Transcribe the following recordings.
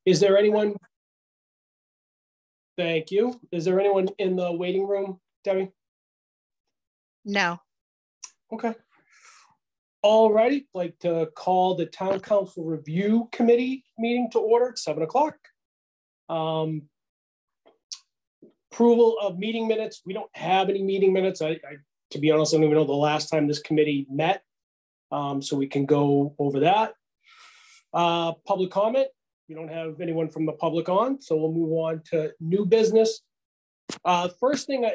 Is there anyone? Thank you. Is there anyone in the waiting room, Debbie? No. Okay. All righty. Like to call the Town Council Review Committee meeting to order at 7 o'clock. Approval of meeting minutes. We don't have any meeting minutes. To be honest, I don't even know the last time this committee met. So we can go over that. Public comment. We don't have anyone from the public on, so we'll move on to new business. First thing,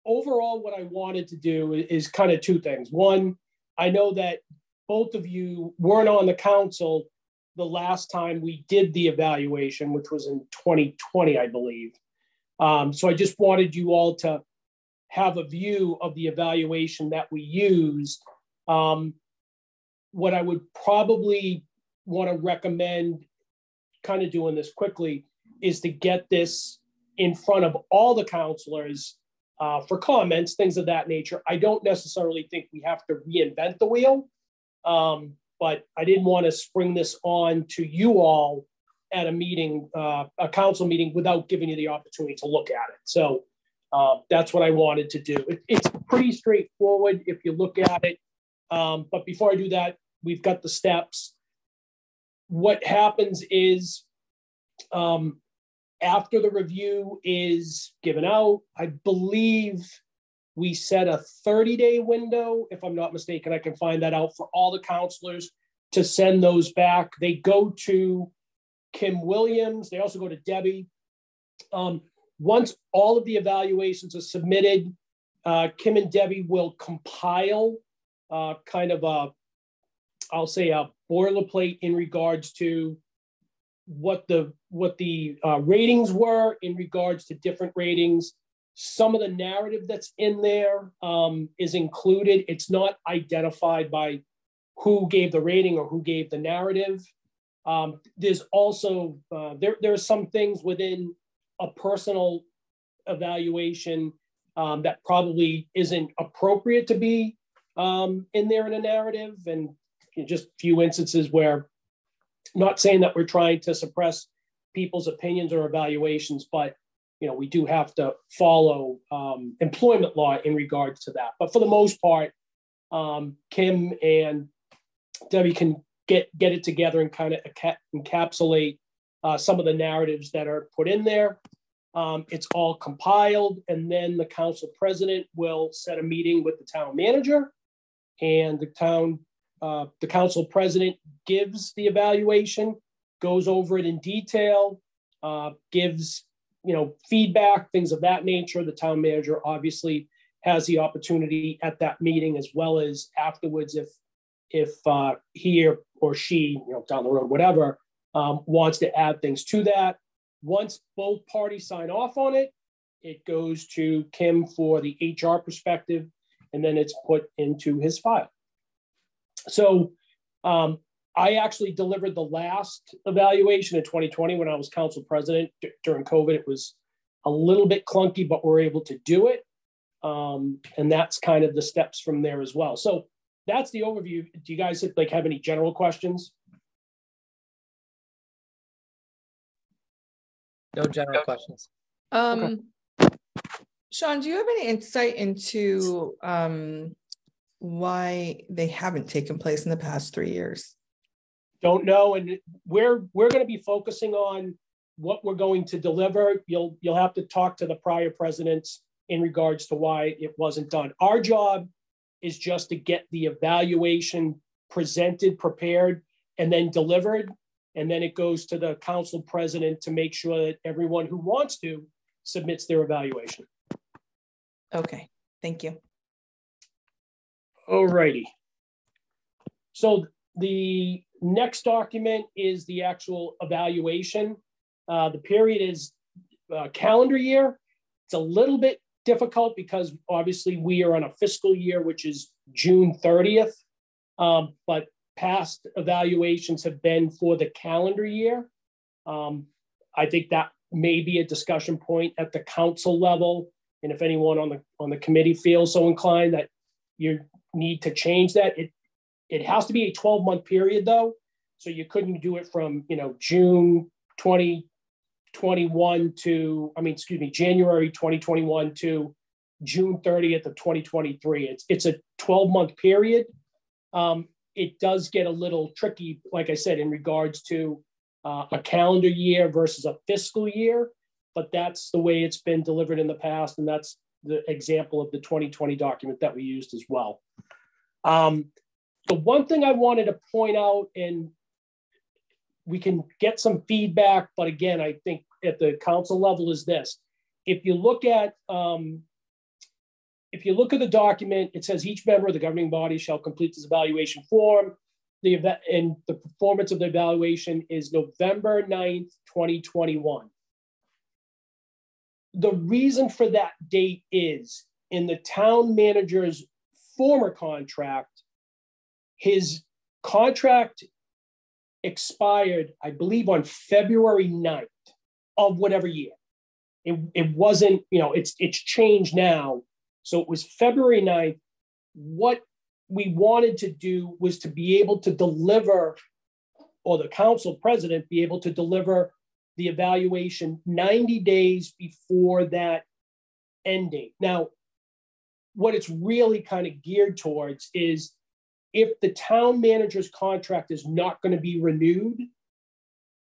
overall, what I wanted to do is kind of two things. One, I know that both of you weren't on the council the last time we did the evaluation, which was in 2020, I believe. So I just wanted you all to have a view of the evaluation that we used. What I would probably want to recommend, kind of doing this quickly, is to get this in front of all the counselors for comments, things of that nature. I don't necessarily think we have to reinvent the wheel, but I didn't want to spring this on to you all at a meeting, a council meeting, without giving you the opportunity to look at it. So that's what I wanted to do. It's pretty straightforward if you look at it. But before I do that, we've got the steps. What happens is after the review is given out, I believe we set a 30-day window, if I'm not mistaken. I can find that out for all the counselors to send those back. They go to Kim Williams. They also go to Debbie. Once all of the evaluations are submitted, Kim and Debbie will compile kind of a, I'll say, a boilerplate in regards to what the ratings were in regards to different ratings. Some of the narrative that's in there is included. It's not identified by who gave the rating or who gave the narrative. There's also, there are some things within a personal evaluation that probably isn't appropriate to be in there in a narrative, and just a few instances where, not saying that we're trying to suppress people's opinions or evaluations, but we do have to follow employment law in regards to that. But for the most part, Kim and Debbie can get it together and kind of encapsulate some of the narratives that are put in there. It's all compiled, and then the council president will set a meeting with the town manager, and the council president gives the evaluation, goes over it in detail, gives feedback, things of that nature. The town manager obviously has the opportunity at that meeting, as well as afterwards, if he or she, down the road, whatever, wants to add things to that. Once both parties sign off on it, it goes to Kim for the HR perspective, and then it's put into his file. So I actually delivered the last evaluation in 2020 when I was council president during COVID. It was a little bit clunky, but we're able to do it. And that's kind of the steps from there as well. So that's the overview. Do you guys have any general questions? No general questions. Okay. Sean, do you have any insight into why they haven't taken place in the past 3 years? Don't know, and we're going to be focusing on what we're going to deliver. You'll have to talk to the prior presidents in regards to why it wasn't done. Our job is just to get the evaluation presented, prepared, and then delivered, and then it goes to the council president to make sure that everyone who wants to submits their evaluation. Okay, thank you. All righty. So the next document is the actual evaluation. The period is calendar year. It's a little bit difficult because obviously we are on a fiscal year, which is June 30th. But past evaluations have been for the calendar year. I think that may be a discussion point at the council level. And if anyone on the committee feels so inclined that you need to change that, it has to be a 12-month period though. So you couldn't do it from June 2021 to, January 2021 to June 30th of 2023. It's a 12-month period. It does get a little tricky, like I said, in regards to a calendar year versus a fiscal year, but that's the way it's been delivered in the past, and that's the example of the 2020 document that we used as well. The one thing I wanted to point out, and we can get some feedback, but again, I think at the council level is this. If you look at the document, it says each member of the governing body shall complete this evaluation form. And the performance of the evaluation is November 9th, 2021. The reason for that date is in the town manager's former contract, his contract expired, I believe, on February 9th of whatever year. It wasn't, it's changed now. So it was February 9th. What we wanted to do was to be able to deliver, or the council president be able to deliver the evaluation 90 days before that end date. Now, what it's really kind of geared towards is if the town manager's contract is not going to be renewed,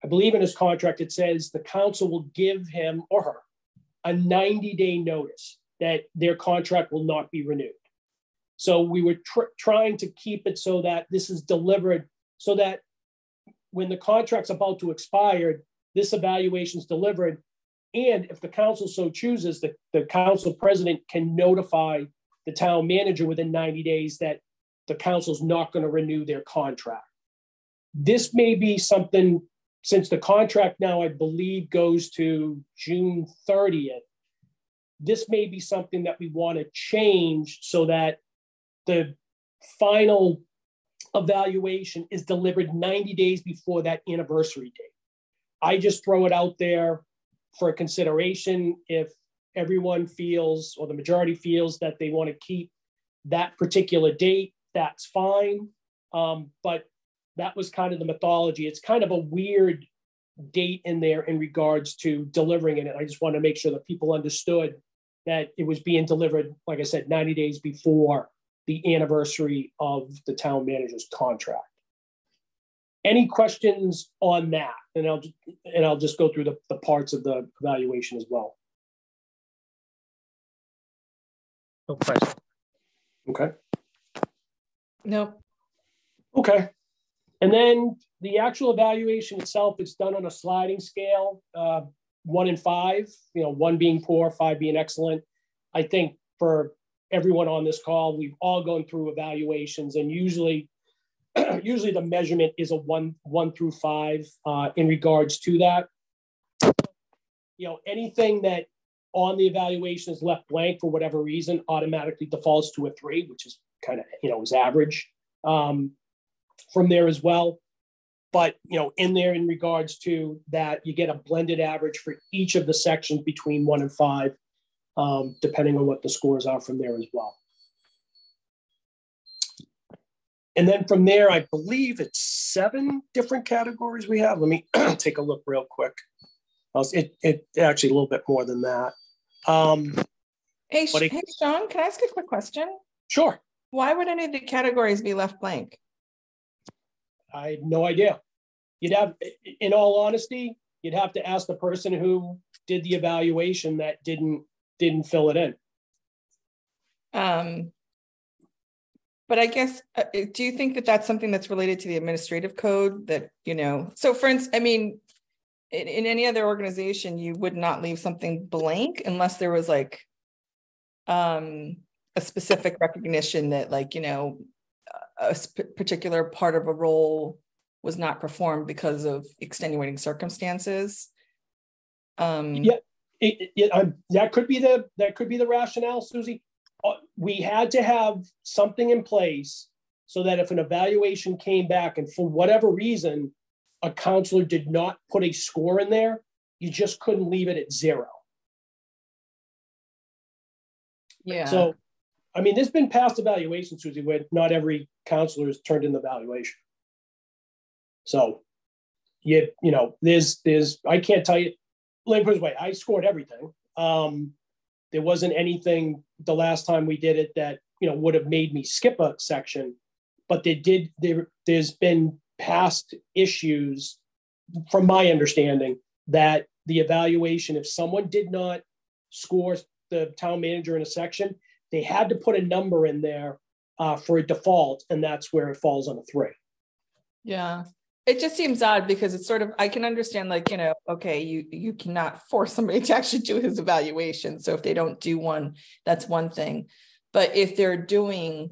I believe in his contract, it says the council will give him or her a 90-day notice that their contract will not be renewed. So we were trying to keep it so that this is delivered so that when the contract's about to expire, this evaluation is delivered. And if the council so chooses, the council president can notify the town manager within 90 days that the council's not going to renew their contract. This may be something, since the contract now, I believe, goes to June 30th, this may be something that we want to change so that the final evaluation is delivered 90 days before that anniversary date. I just throw it out there for consideration. If everyone feels, or the majority feels, that they want to keep that particular date, that's fine. But that was kind of the mythology. It's kind of a weird date in there in regards to delivering it. And I just want to make sure that people understood that it was being delivered, like I said, 90 days before the anniversary of the town manager's contract. Any questions on that? And I'll just go through the parts of the evaluation as well. No question. Okay. No. Okay. And then the actual evaluation itself is done on a sliding scale, 1 and 5, 1 being poor, 5 being excellent. I think for everyone on this call, we've all gone through evaluations, and usually the measurement is a 1 through 5 in regards to that. Anything that on the evaluation is left blank for whatever reason automatically defaults to a 3, which is kind of, is average from there as well. But, in there in regards to that, you get a blended average for each of the sections between 1 and 5, depending on what the scores are from there as well. And then from there, I believe it's 7 different categories we have. Let me take a look real quick. It actually a little bit more than that. Hey, Sean, can I ask a quick question? Sure. Why would any of the categories be left blank? I had no idea. You'd have, in all honesty, you'd have to ask the person who did the evaluation that didn't fill it in. But I guess, do you think that that's something that's related to the administrative code that, so for instance, in any other organization, you would not leave something blank unless there was like a specific recognition that a particular part of a role was not performed because of extenuating circumstances. That could be the rationale, Susie. We had to have something in place so that if an evaluation came back and for whatever reason a counselor did not put a score in there, you just couldn't leave it at 0. Yeah. So, there's been past evaluations, Susie, where not every counselor has turned in the evaluation. So, there's I can't tell you. Let me put it this way: I scored everything. There wasn't anything the last time we did it that would have made me skip a section, but there's been past issues, from my understanding, that the evaluation, if someone did not score the town manager in a section, they had to put a number in there for a default, and that's where it falls on a 3. Yeah. It just seems odd because it's sort of, I can understand, like, okay, you cannot force somebody to actually do his evaluation. So if they don't do one, that's one thing. But if they're going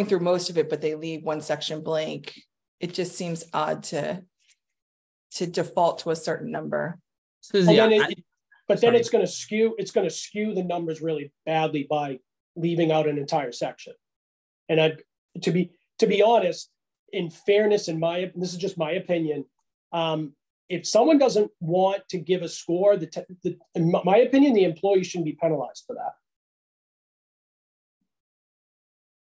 through most of it, but they leave one section blank, it just seems odd to default to a certain number. Susie, but then it's going to skew the numbers really badly by leaving out an entire section. And to be honest, in fairness, this is just my opinion, if someone doesn't want to give a score, in my opinion, the employee shouldn't be penalized for that.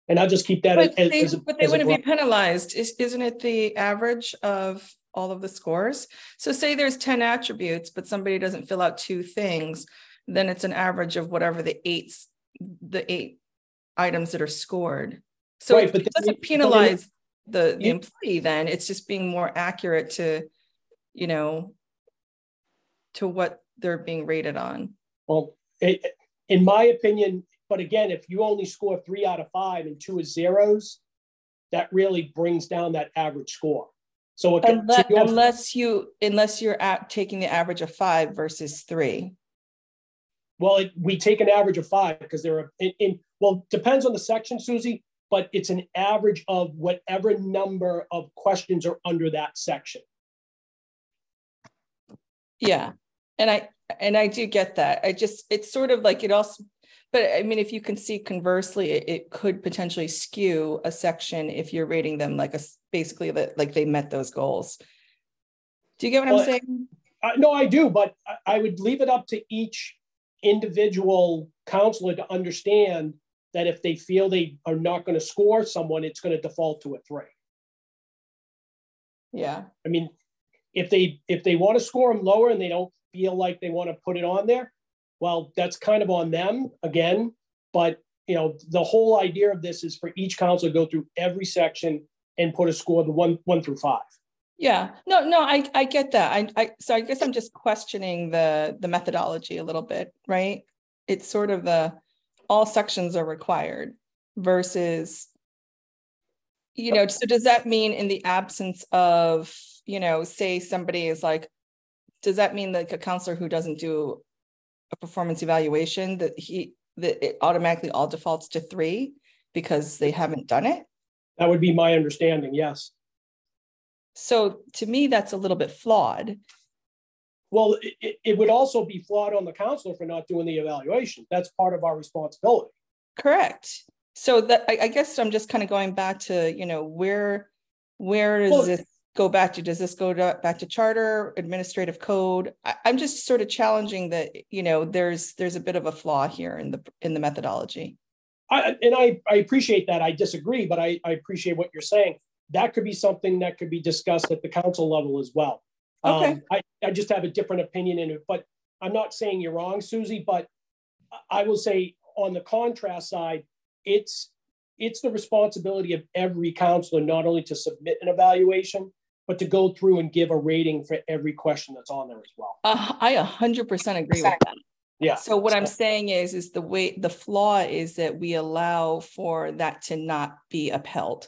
And I'll just keep that but they wouldn't be penalized. Isn't it the average of all of the scores? So say there's 10 attributes, but somebody doesn't fill out 2 things, then it's an average of whatever the 8 items that are scored. So right, it doesn't penalize the employee, then it's just being more accurate to what they're being rated on. Well, in my opinion, but again, if you only score 3 out of 5 and 2 is zeros, that really brings down that average score. So unless you're taking the average of 5 versus 3. Well, we take an average of 5 because there are depends on the section, Susie, but it's an average of whatever number of questions are under that section. Yeah, and I do get that. It's sort of like it also, but I mean, if you can see conversely, it could potentially skew a section if you're rating them basically like they met those goals. Do you get what I'm saying? No, I do, but I would leave it up to each individual counselor to understand that if they feel they are not going to score someone, it's going to default to a 3. Yeah. I mean, if they want to score them lower and they don't feel like they want to put it on there, well, that's kind of on them again. But the whole idea of this is for each counselor to go through every section and put a score, the 1 through 5. Yeah, no, I get that. So I guess I'm just questioning the methodology a little bit, right? It's sort of all sections are required versus, so does that mean in the absence of, say somebody is like, does that mean like a counselor who doesn't do a performance evaluation that it automatically all defaults to 3 because they haven't done it? That would be my understanding, yes. So to me, that's a little bit flawed. Well, it would also be flawed on the counselor for not doing the evaluation. That's part of our responsibility. Correct. So that I guess I'm just kind of going back to, where does this go back to? Does this go back to charter, administrative code? I'm just sort of challenging that, there's a bit of a flaw here in the methodology. I appreciate that. I disagree, but I appreciate what you're saying. That could be something that could be discussed at the council level as well. Okay. I just have a different opinion in it, but I'm not saying you're wrong, Susie, but I will say on the contrast side, it's the responsibility of every counselor not only to submit an evaluation, but to go through and give a rating for every question that's on there as well. I 100% agree with that. Yeah. So what I'm saying is the flaw is that we allow for that to not be upheld.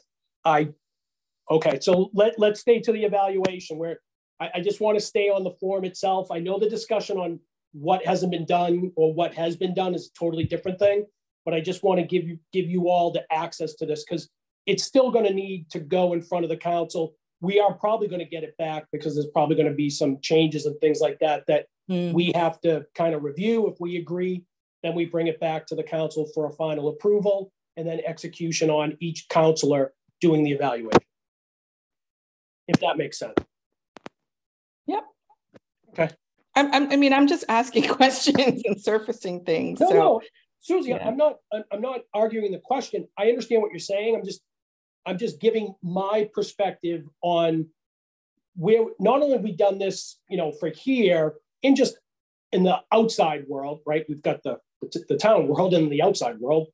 Okay, so let's stay to the evaluation where I just want to stay on the form itself. I know the discussion on what hasn't been done or what has been done is a totally different thing, but I just want to give you all the access to this because it's still going to need to go in front of the council. We are probably going to get it back because there's probably going to be some changes and things like that we have to kind of review. If we agree, then we bring it back to the council for a final approval and then execution on each counselor doing the evaluation. If that makes sense. Yep. Okay. I'm just asking questions and surfacing things. No, Susie, yeah. I'm not arguing the question. I understand what you're saying. I'm just giving my perspective on we're not only have we done this, for here in just in the outside world, right? We've got the town world and the outside world.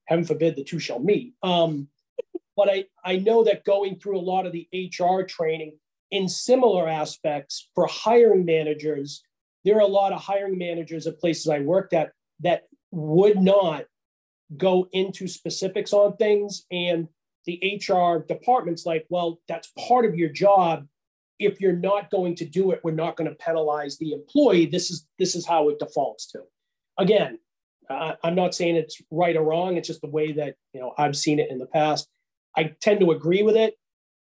Heaven forbid the two shall meet. But I know that going through a lot of the HR training in similar aspects for hiring managers, there are a lot of hiring managers at places I worked at that would not go into specifics on things. And the HR department's like, well, that's part of your job. If you're not going to do it, we're not going to penalize the employee. This is how it defaults to. Again, I'm not saying it's right or wrong. It's just the way that I've seen it in the past. I tend to agree with it,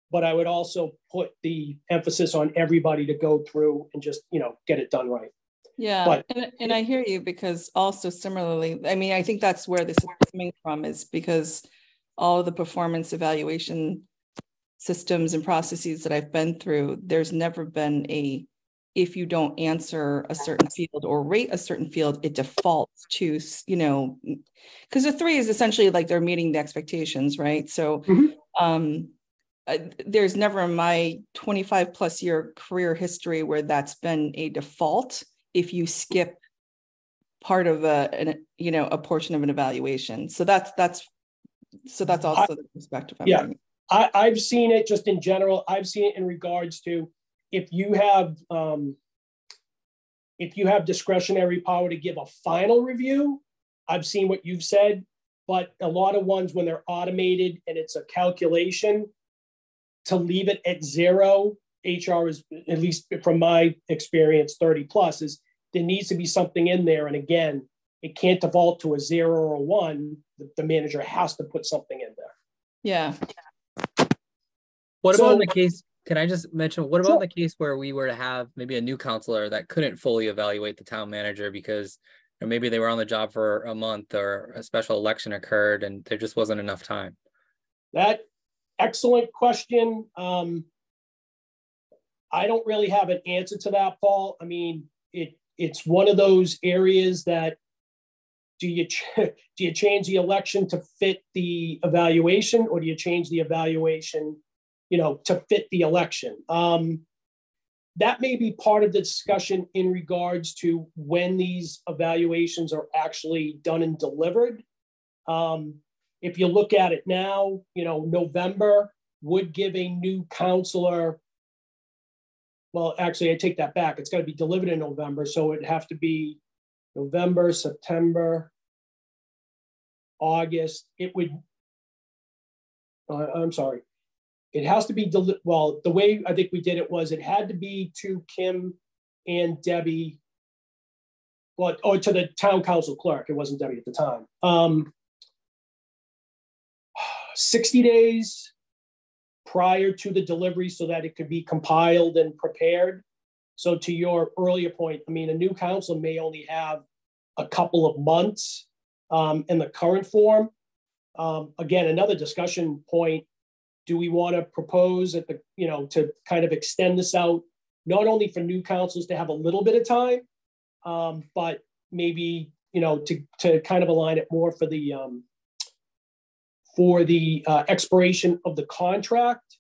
but I would also put the emphasis on everybody to go through and just get it done right. Yeah, but, and I hear you, because also similarly, I mean, I think that's where this is coming from, is because all of the performance evaluation systems and processes that I've been through, there's never been if you don't answer a certain field or rate a certain field, it defaults to, because the 3 is essentially like they're meeting the expectations, right? So there's never in my 25 plus year career history where that's been a default if you skip part of a portion of an evaluation. So that's also the perspective I'm bringing. I've seen it just in general. I've seen it in regards to if you have discretionary power to give a final review. I've seen what you've said, but a lot of ones when they're automated and it's a calculation, to leave it at 0, HR is, at least from my experience, 30 plus, is there needs to be something in there. And again, it can't default to a 0 or a 1. The manager has to put something in there. Yeah. What about in the case, can I just mention, what about the case where we were to have maybe a new counselor that couldn't fully evaluate the town manager because maybe they were on the job for a month or a special election occurred and there just wasn't enough time? That excellent question. I don't really have an answer to that, Paul. I mean, it's one of those areas that do you change the election to fit the evaluation, or do you change the evaluation, to fit the election? That may be part of the discussion in regards to when these evaluations are actually done and delivered. If you look at it now, November would give a new counselor. Well, actually, I take that back. It's got to be delivered in November. So it'd have to be November, September, August. It would, I'm sorry. It has to be, well, the way I think we did it was it had to be to Kim and Debbie, or to the town council clerk. It wasn't Debbie at the time. 60 days prior to the delivery so that it could be compiled and prepared. So to your earlier point, I mean, a new council may only have a couple of months in the current form. Again, another discussion point, do we want to propose at the, to kind of extend this out, not only for new councils to have a little bit of time, but maybe, to kind of align it more for the expiration of the contract.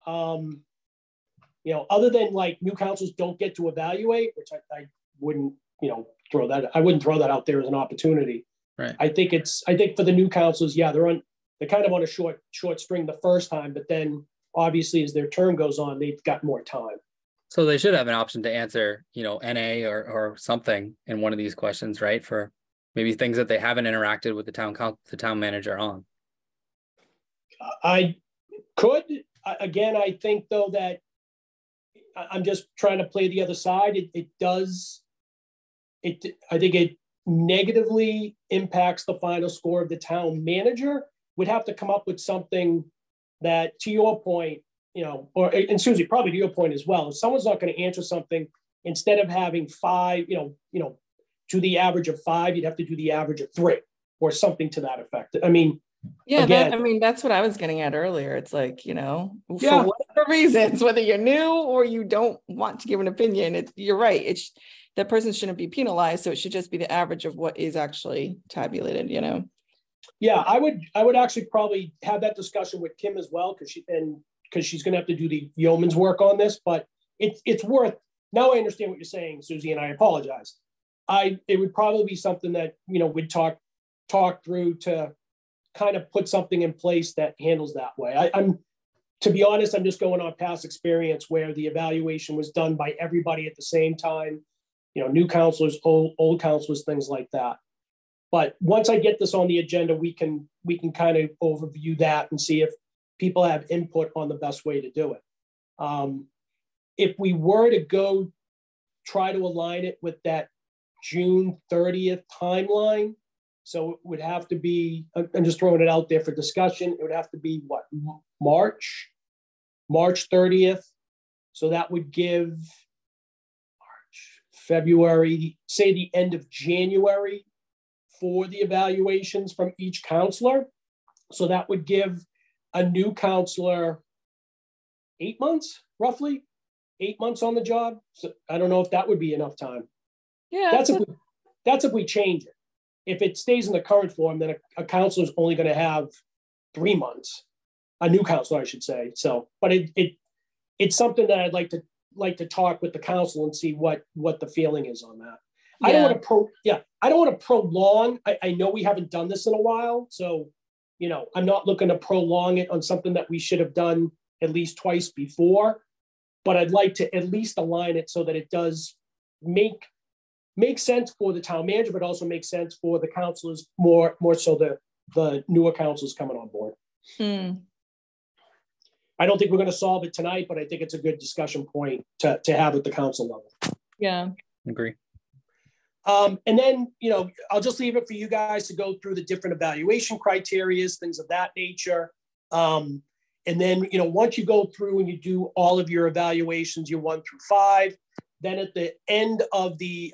Other than like new councils don't get to evaluate, which I wouldn't, throw that out there as an opportunity. Right. I think for the new councils, yeah, they're kind of on a short string the first time, but then obviously as their term goes on, they've got more time. So they should have an option to answer, NA or something in one of these questions, right? For maybe things that they haven't interacted with the town manager on. I think though that I'm just trying to play the other side. I think it negatively impacts the final score of the town manager. Would have to come up with something that, to your point, and Susie, probably to your point as well, if someone's not going to answer something, instead of having 5, to the average of 5, you'd have to do the average of 3 or something to that effect. I mean, yeah, again, that's what I was getting at earlier. It's like, for whatever reasons, whether you're new or you don't want to give an opinion, you're right. That person shouldn't be penalized. So it should just be the average of what is actually tabulated, Yeah, I would actually probably have that discussion with Kim as well, because because she's going to have to do the yeoman's work on this, but it's worth, now I understand what you're saying, Susie, and I apologize. It would probably be something that, we'd talk through to kind of put something in place that handles that way. To be honest, I'm just going on past experience where the evaluation was done by everybody at the same time, new counselors, old counselors, things like that. But once I get this on the agenda, we can kind of overview that and see if people have input on the best way to do it. If we were to try to align it with that June 30th timeline, so it would have to be, I'm just throwing it out there for discussion, it would have to be what, March 30th. So that would give March, February, say the end of January for the evaluations from each counselor. So that would give a new counselor 8 months, roughly 8 months on the job. So I don't know if that would be enough time. Yeah. That's if we change it. If it stays in the current form, then a counselor is only going to have 3 months. A new counselor, I should say. So, but it's something that I'd like to talk with the council and see what the feeling is on that. Yeah. I don't want to prolong. I know we haven't done this in a while, so I'm not looking to prolong it on something that we should have done at least twice before. But I'd like to at least align it so that it does make sense for the town manager, but also make sense for the councilors, more so the newer councilors coming on board. I don't think we're going to solve it tonight, but I think it's a good discussion point to have at the council level. Yeah. Agree. And then, I'll just leave it for you guys to go through the different evaluation criteria, things of that nature. And then, once you go through and you do all of your evaluations, your 1 through 5, then at the end of the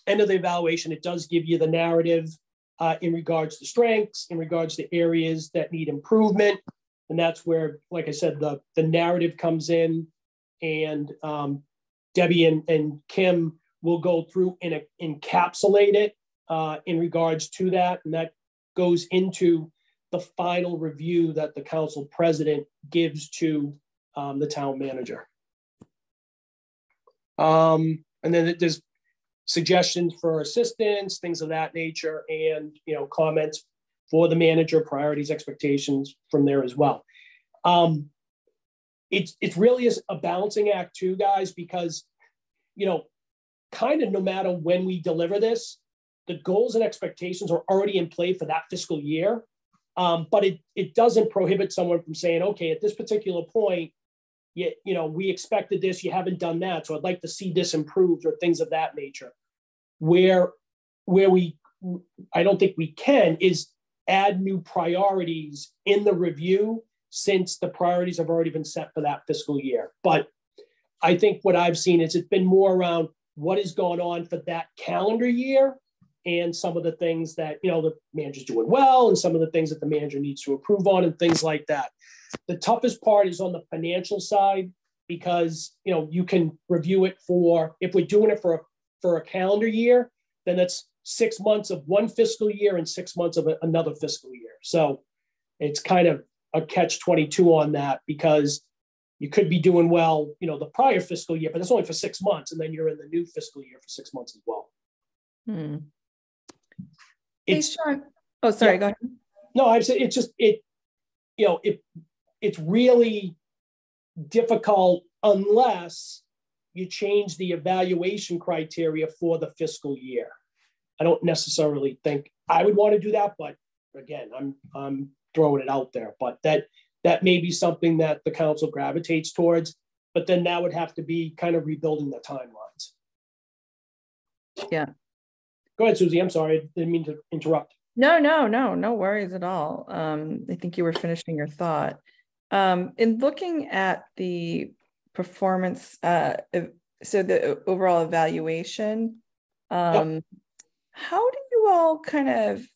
evaluation, it does give you the narrative in regards to strengths, in regards to areas that need improvement. And that's where, like I said, the narrative comes in, and Debbie and Kim will go through and encapsulate it in regards to that. And that goes into the final review that the council president gives to the town manager. And then there's suggestions for assistance, things of that nature, and comments for the manager, priorities, expectations from there as well. It's really a balancing act too, guys, because kind of no matter when we deliver this, the goals and expectations are already in play for that fiscal year. But it doesn't prohibit someone from saying, okay, at this particular point, we expected this, you haven't done that, so I'd like to see this improved, or things of that nature. Where I don't think we can is add new priorities in the review, since the priorities have already been set for that fiscal year. But I think what I've seen is it's been more around what is going on for that calendar year, and some of the things that, the manager's doing well, and some of the things that the manager needs to improve on, and things like that. The toughest part is on the financial side, because, you can review it if we're doing it for a calendar year, then that's 6 months of one fiscal year and 6 months of another fiscal year. So it's kind of a catch-22 on that, because you could be doing well, the prior fiscal year, but it's only for 6 months, and then you're in the new fiscal year for 6 months as well. Hey, Sean. Oh, sorry. Yeah. Go ahead. No, I'd say it's really difficult unless you change the evaluation criteria for the fiscal year. I don't necessarily think I would want to do that, but again, I'm throwing it out there. But that may be something that the council gravitates towards, but then that would have to be kind of rebuilding the timelines. Yeah. Go ahead, Susie. I'm sorry. I didn't mean to interrupt. No worries at all. I think you were finishing your thought. In looking at the performance, so the overall evaluation, Yep. How do you all kind of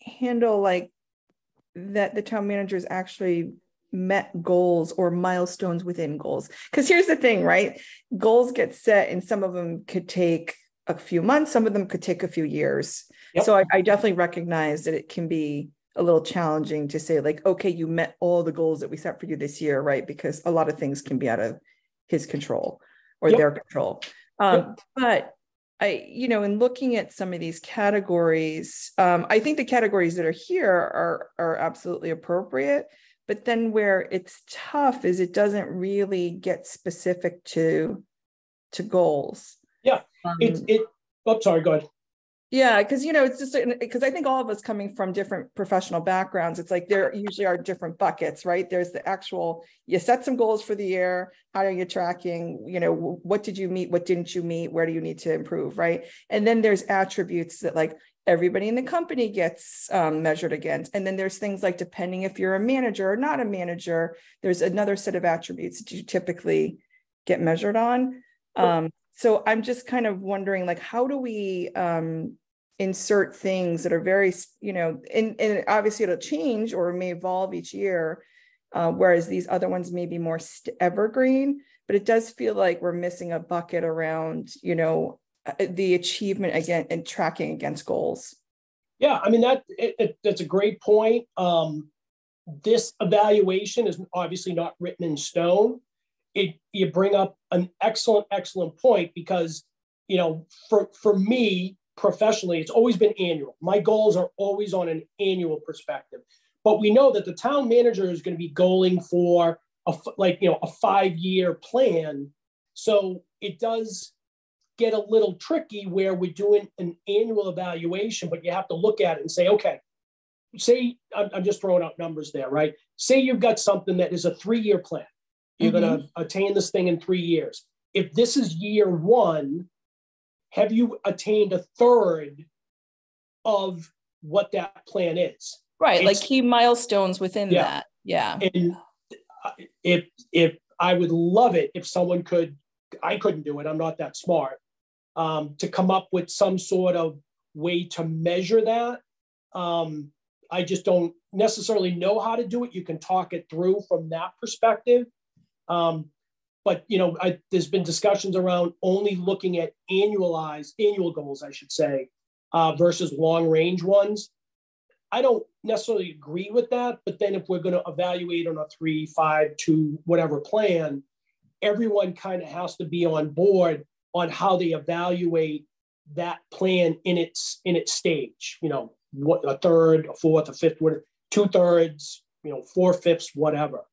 handle like that the town managers actually met goals or milestones within goals? Because here's the thing, right? Goals get set, and some of them could take a few months, some of them could take a few years. Yep. So I definitely recognize that it can be a little challenging to say like, okay, you met all the goals that we set for you this year, right? Because a lot of things can be out of his control or their control. But in looking at some of these categories, I think the categories that are here are absolutely appropriate. But then where it's tough is it doesn't really get specific to goals. Yeah, I'm sorry, go ahead. Yeah, because it's just because I think all of us coming from different professional backgrounds, it's like there usually are different buckets, right? There's the actual, you set some goals for the year. How are you tracking? What did you meet? What didn't you meet? Where do you need to improve, right? And then there's attributes that like everybody in the company gets measured against. And then there's things like, depending if you're a manager or not a manager, there's another set of attributes that you typically get measured on. So I'm just kind of wondering, like, how do we insert things that are very, and obviously it'll change or may evolve each year, whereas these other ones may be more evergreen, but it does feel like we're missing a bucket around, the achievement again and tracking against goals. Yeah, I mean, that's a great point. This evaluation is obviously not written in stone. You bring up an excellent point because, for me professionally, it's always been annual. My goals are always on an annual perspective, but we know that the town manager is going to be goaling for a 5-year plan. So it does get a little tricky where we're doing an annual evaluation, but you have to look at it and say, okay, say I'm just throwing out numbers there, right? Say you've got something that is a 3-year plan. You're going to attain this thing in 3 years. If this is year 1, have you attained a third of what that plan is? Right, like key milestones within that. Yeah. And if I would love it if someone could, I couldn't do it, I'm not that smart, to come up with some sort of way to measure that. I just don't necessarily know how to do it. You can talk it through from that perspective. But there's been discussions around only looking at annual goals, I should say, versus long range ones. I don't necessarily agree with that, but then if we're going to evaluate on a 3, 5, 2, whatever plan, everyone kind of has to be on board on how they evaluate that plan in its stage. What a third, a fourth, a fifth, 2/3, 4/5, whatever.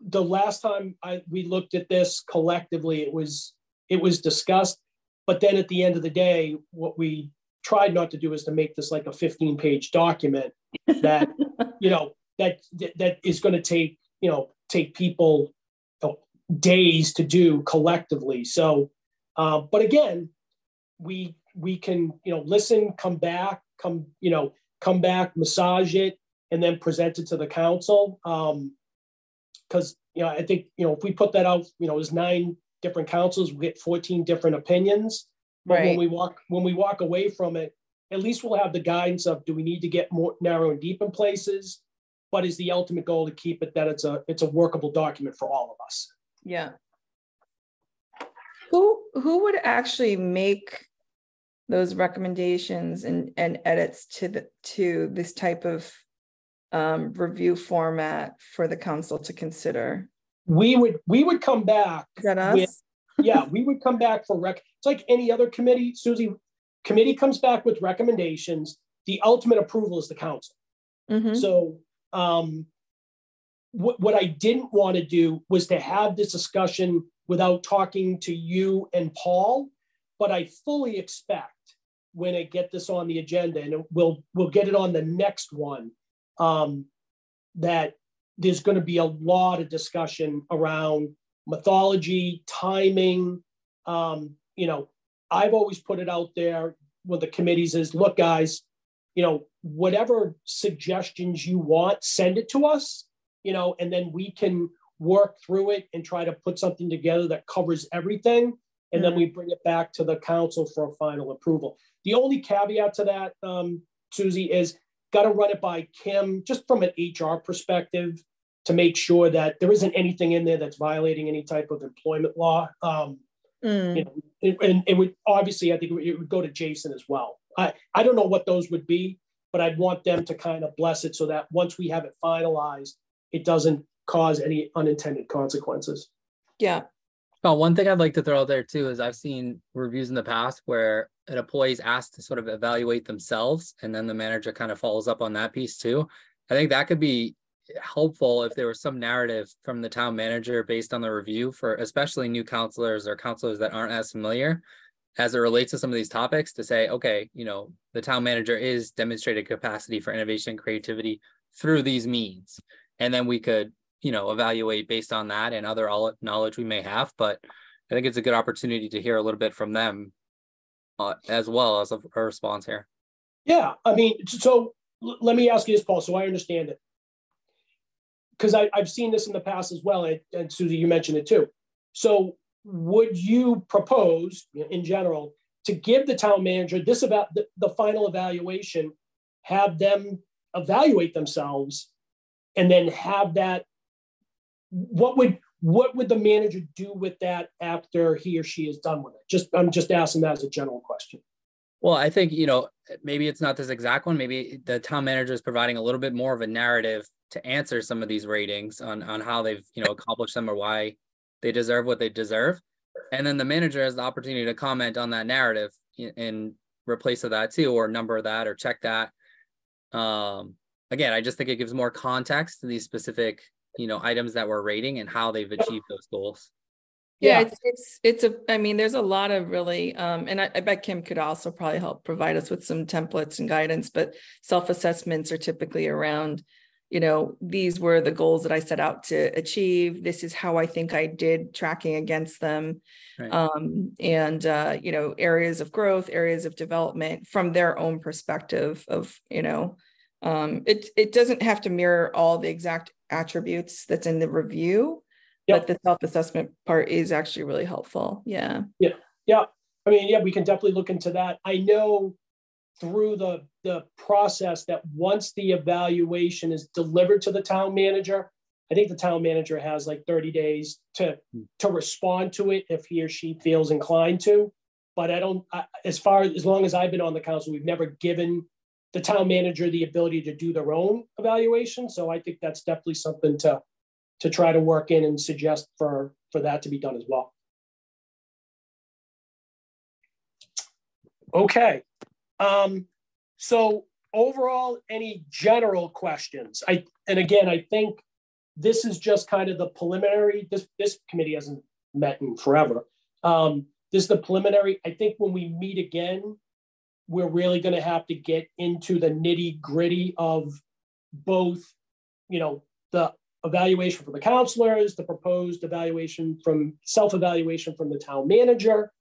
The last time we looked at this collectively, it was discussed, but then at the end of the day, what we tried not to do is to make this like a 15-page document that that is going to take people days to do collectively. So, but again, we can listen, come back, massage it, and then present it to the council. Because I think if we put that out, there's 9 different councils, we get 14 different opinions. But right. when we walk away from it, at least we'll have the guidance of, do we need to get more narrow and deep in places? But is the ultimate goal to keep it that it's a workable document for all of us? Yeah. Who would actually make those recommendations and edits to this type of review format for the council to consider? We would come back. Is that us? We would come back for it's like any other committee, Susie. Committee comes back with recommendations. The ultimate approval is the council. Mm-hmm. So what I didn't want to do was to have this discussion without talking to you and Paul, but I fully expect when I get this on the agenda, and we'll get it on the next one, that there's going to be a lot of discussion around mythology, timing. I've always put it out there with the committees is, look, guys, whatever suggestions you want, send it to us, and then we can work through it and try to put something together that covers everything. And then we bring it back to the council for a final approval. The only caveat to that, Susie, is got to run it by Kim, just from an HR perspective, to make sure that there isn't anything in there that's violating any type of employment law. And it would obviously, I think it would go to Jason as well. I don't know what those would be, but I'd want them to kind of bless it so that once we have it finalized, it doesn't cause any unintended consequences. Yeah. Well, one thing I'd like to throw out there too is I've seen reviews in the past where an employee is asked to sort of evaluate themselves, and then the manager kind of follows up on that piece too. I think that could be helpful if there was some narrative from the town manager based on the review for especially new counselors or counselors that aren't as familiar as it relates to some of these topics, to say, okay, you know, the town manager is demonstrated capacity for innovation and creativity through these means. And then we could, you know, evaluate based on that and other knowledge we may have. But I think it's a good opportunity to hear a little bit from them as well as a response here. Yeah, I mean, so let me ask you this, Paul, so I understand it. Because I've seen this in the past as well, and Susie, you mentioned it too. So would you propose, in general, to give the town manager this about the final evaluation, have them evaluate themselves, and then have that? What would the manager do with that after he or she is done with it? I'm just asking that as a general question. Well, I think, you know, maybe it's not this exact one. Maybe the town manager is providing a little bit more of a narrative to answer some of these ratings on how they've, you know, accomplished them or why they deserve what they deserve. And then the manager has the opportunity to comment on that narrative in replace of that too, or number that or check that. Again, I just think it gives more context to these specific, you know, items that we're rating and how they've achieved those goals. Yeah, I mean, there's a lot of really, and I bet Kim could also probably help provide us with some templates and guidance, but self-assessments are typically around, you know, these were the goals that I set out to achieve. This is how I think I did tracking against them. Right. You know, areas of growth, areas of development from their own perspective of, you know, it doesn't have to mirror all the exact attributes that's in the review. Yep. But the self-assessment part is actually really helpful. Yeah. Yeah. I mean, yeah, we can definitely look into that. I know through the process that once the evaluation is delivered to the town manager, I think the town manager has like 30 days to respond to it if he or she feels inclined to. But as long as I've been on the council, we've never given the town manager the ability to do their own evaluation. So I think that's definitely something to try to work in and suggest for that to be done as well. Okay. So overall, any general questions? And again, I think this is just kind of the preliminary. This committee hasn't met in forever. This is the preliminary. I think when we meet again, we're really going to have to get into the nitty-gritty of both, you know, the evaluation from the counselors, the proposed evaluation from self-evaluation from the town manager.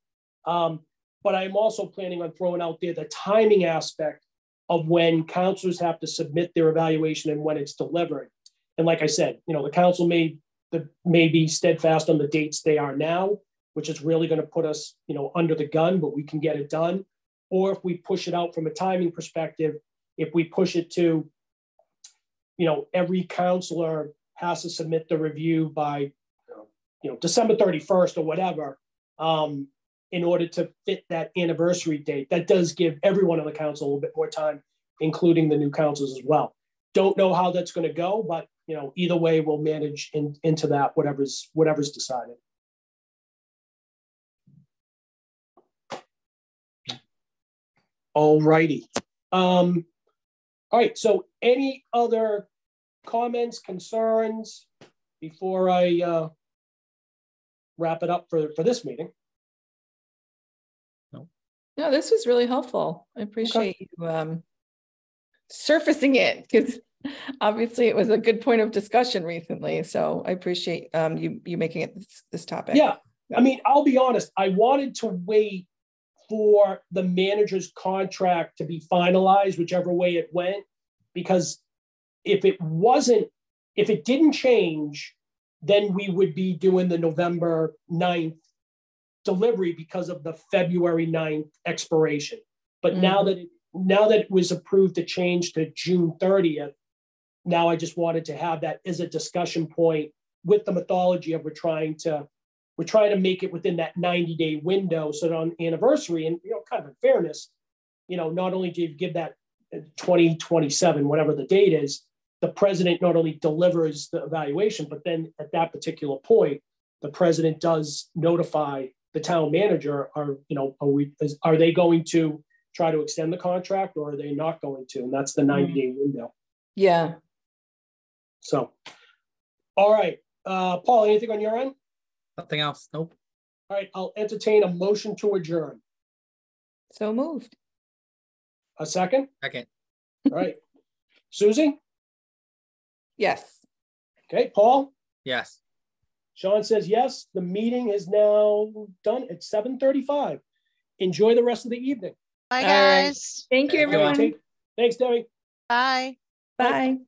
But I'm also planning on throwing out there the timing aspect of when counselors have to submit their evaluation and when it's delivered. And like I said, you know, the council may be steadfast on the dates they are now, which is really going to put us, you know, under the gun, but we can get it done. Or if we push it out from a timing perspective, if we push it to, you know, every counselor has to submit the review by, you know, December 31st or whatever, in order to fit that anniversary date. That does give everyone on the council a little bit more time, including the new councils as well. Don't know how that's going to go, but, you know, either way, we'll manage into that, whatever's decided. All righty. All right. So any other comments, concerns before I wrap it up for this meeting? No, this was really helpful. I appreciate you surfacing it, because obviously it was a good point of discussion recently. So I appreciate you making it this topic. Yeah. I mean, I'll be honest, I wanted to wait for the manager's contract to be finalized, whichever way it went, because if it didn't change, then we would be doing the November 9th delivery because of the February 9th expiration. But now that it was approved to change to June 30th, now I just wanted to have that as a discussion point with the methodology of we're trying to make it within that 90-day window. So that on anniversary, and, you know, kind of in fairness, not only do you give that 2027, whatever the date is, the president not only delivers the evaluation, but then at that particular point, the president does notify the town manager, are they going to try to extend the contract or are they not going to? And that's the 90-day window. Yeah. So, all right. Paul, anything on your end? Nothing else. Nope. All right. I'll entertain a motion to adjourn. So moved. A second? Second. All right. Susie? Yes. Okay. Paul? Yes. Sean says yes. The meeting is now done at 7:35. Enjoy the rest of the evening. Bye, All right. guys. Thank you, Thank you all. everyone. Thanks, Debbie. Bye. Bye.